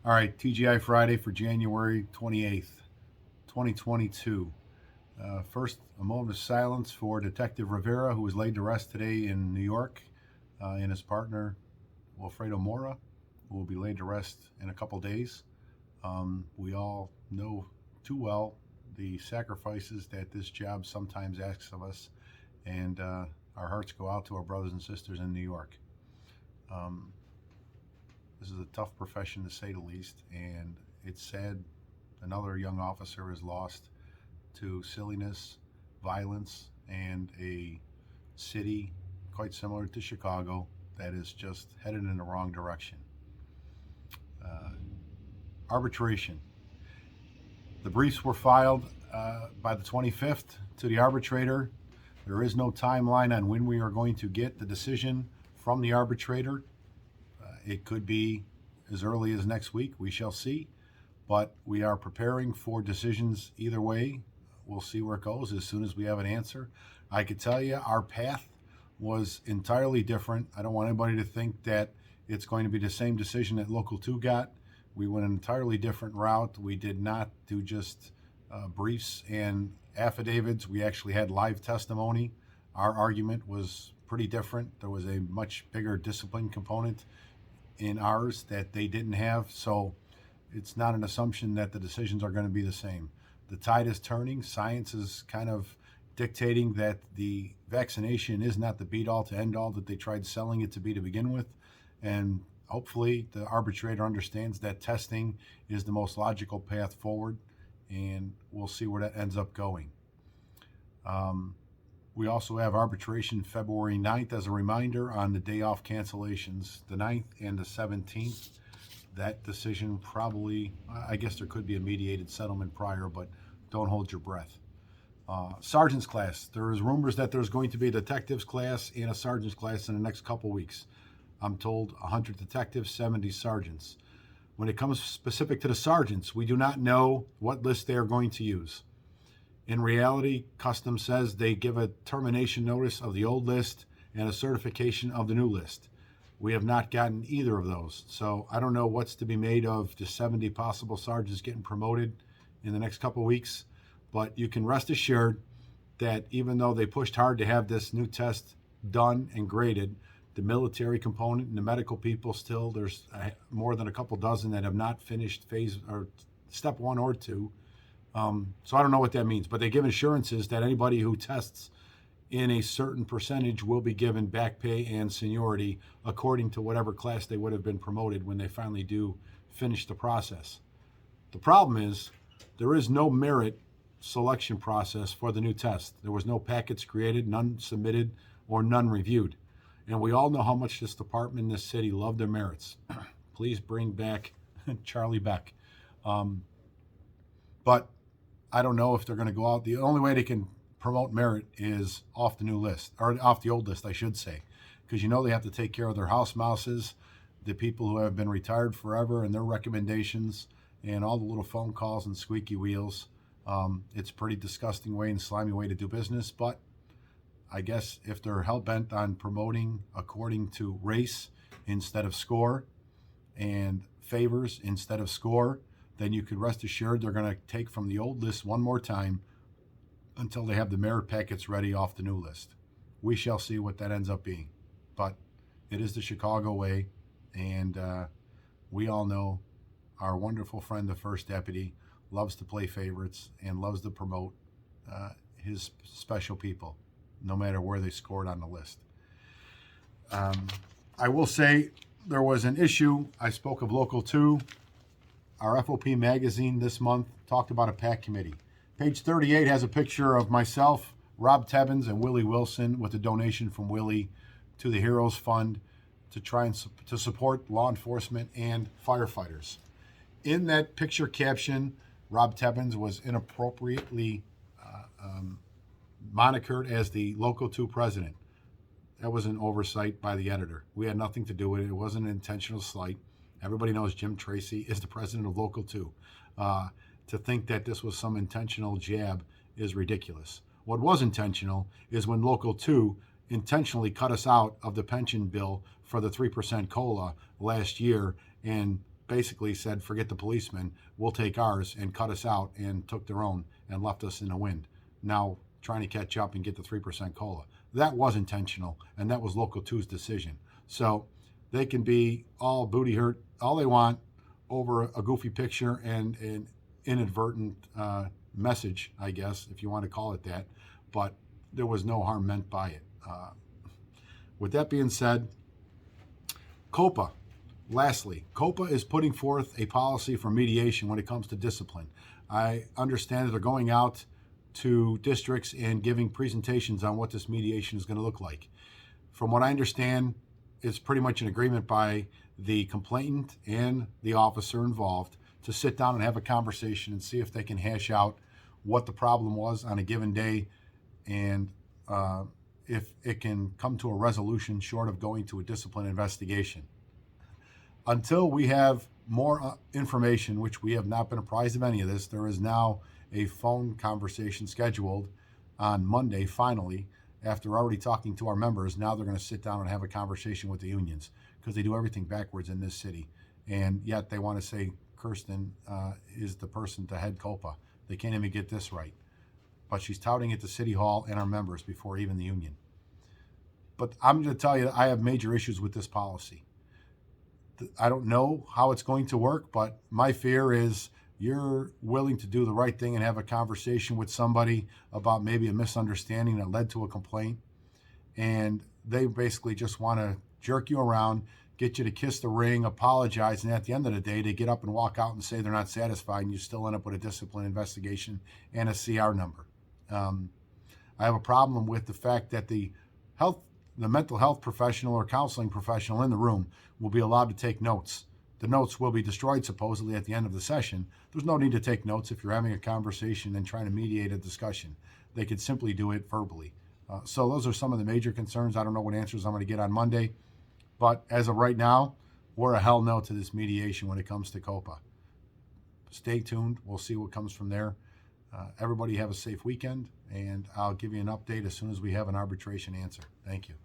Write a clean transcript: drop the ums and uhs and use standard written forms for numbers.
All right, TGI Friday for January 28th, 2022. First, a moment of silence for Detective Rivera, who was laid to rest today in New York, and his partner, Wilfredo Mora, who will be laid to rest in a couple days. We all know too well the sacrifices that this job sometimes asks of us, and our hearts go out to our brothers and sisters in New York. This is a tough profession, to say the least, and it's sad another young officer is lost to silliness, violence, and a city quite similar to Chicago that is just headed in the wrong direction. Arbitration. The briefs were filed by the 25th to the arbitrator. There is no timeline on when we are going to get the decision from the arbitrator. It could be as early as next week. We shall see. But we are preparing for decisions either way. We'll see where it goes as soon as we have an answer. I could tell you our path was entirely different. I don't want anybody to think that it's going to be the same decision that Local 2 got. We went an entirely different route. We did not do just briefs and affidavits. We actually had live testimony. Our argument was pretty different. There was a much bigger discipline component in ours that they didn't have. So it's not an assumption that the decisions are going to be the same. The tide is turning. Science is kind of dictating that the vaccination is not the be-all to end-all that they tried selling it to be to begin with. And hopefully the arbitrator understands that testing is the most logical path forward, and we'll see where that ends up going. We also have arbitration February 9th as a reminder on the day off cancellations, the 9th and the 17th. That decision probably, I guess there could be a mediated settlement prior, but don't hold your breath. Sergeant's class. There is rumors that there's going to be a detectives class and a sergeant's class in the next couple weeks. I'm told 100 detectives, 70 sergeants. When it comes specific to the sergeants, we do not know what list they are going to use. In reality, Customs says they give a termination notice of the old list and a certification of the new list. We have not gotten either of those. So I don't know what's to be made of the 70 possible sergeants getting promoted in the next couple of weeks. But you can rest assured that even though they pushed hard to have this new test done and graded, the military component and the medical people still, there's more than a couple dozen that have not finished phase or step 1 or 2. So I don't know what that means, but they give assurances that anybody who tests in a certain percentage will be given back pay and seniority according to whatever class they would have been promoted when they finally do finish the process. The problem is there is no merit selection process for the new test. There was no packets created, none submitted, or none reviewed. And we all know how much this department in this city loved their merits. Please bring back Charlie Beck. But I don't know if they're going to go out. The only way they can promote merit is off the new list, or off the old list, I should say, because you know they have to take care of their house mouses, the people who have been retired forever and their recommendations, and all the little phone calls and squeaky wheels. It's a pretty disgusting way and slimy way to do business, but I guess if they're hell-bent on promoting according to race instead of score and favors instead of score, then you could rest assured they're going to take from the old list one more time until they have the merit packets ready off the new list. We shall see what that ends up being. But it is the Chicago way, and we all know our wonderful friend, the First Deputy, loves to play favorites and loves to promote his special people, no matter where they scored on the list. I will say there was an issue. I spoke of Local 2. Our FOP magazine this month talked about a PAC committee. Page 38 has a picture of myself, Rob Tebbins, and Willie Wilson with a donation from Willie to the Heroes Fund to try and to support law enforcement and firefighters. In that picture caption, Rob Tebbins was inappropriately monikered as the Local 2 president. That was an oversight by the editor. We had nothing to do with it. It wasn't an intentional slight. Everybody knows Jim Tracy is the president of Local 2. To think that this was some intentional jab is ridiculous. What was intentional is when Local 2 intentionally cut us out of the pension bill for the 3% COLA last year and basically said, forget the policemen, we'll take ours, and cut us out and took their own and left us in the wind. Now trying to catch up and get the 3% COLA. That was intentional, and that was Local 2's decision. So they can be all booty hurt all they want over a goofy picture and an inadvertent message, I guess, if you want to call it that. But there was no harm meant by it. With that being said, Coppa. Lastly, Coppa is putting forth a policy for mediation when it comes to discipline. I understand that they're going out to districts and giving presentations on what this mediation is going to look like. From what I understand, it's pretty much an agreement by the complainant and the officer involved to sit down and have a conversation and see if they can hash out what the problem was on a given day, and if it can come to a resolution short of going to a discipline investigation. Until we have more information, which we have not been apprised of any of this, there is now a phone conversation scheduled on Monday, finally, after already talking to our members. Now they're going to sit down and have a conversation with the unions, because they do everything backwards in this city. And yet they want to say Kirsten is the person to head Coppa. They can't even get this right. But she's touting it to City Hall and our members before even the union. But I'm going to tell you, I have major issues with this policy. I don't know how it's going to work, but my fear is you're willing to do the right thing and have a conversation with somebody about maybe a misunderstanding that led to a complaint, and they basically just want to jerk you around, get you to kiss the ring, apologize, and at the end of the day, they get up and walk out and say they're not satisfied, and you still end up with a discipline investigation and a CR number. I have a problem with the fact that the mental health professional or counseling professional in the room will be allowed to take notes. The notes will be destroyed supposedly at the end of the session. There's no need to take notes if you're having a conversation and trying to mediate a discussion. They could simply do it verbally. So those are some of the major concerns. I don't know what answers I'm going to get on Monday, but as of right now, we're a hell no to this mediation when it comes to Coppa. Stay tuned. We'll see what comes from there. Everybody have a safe weekend, and I'll give you an update as soon as we have an arbitration answer. Thank you.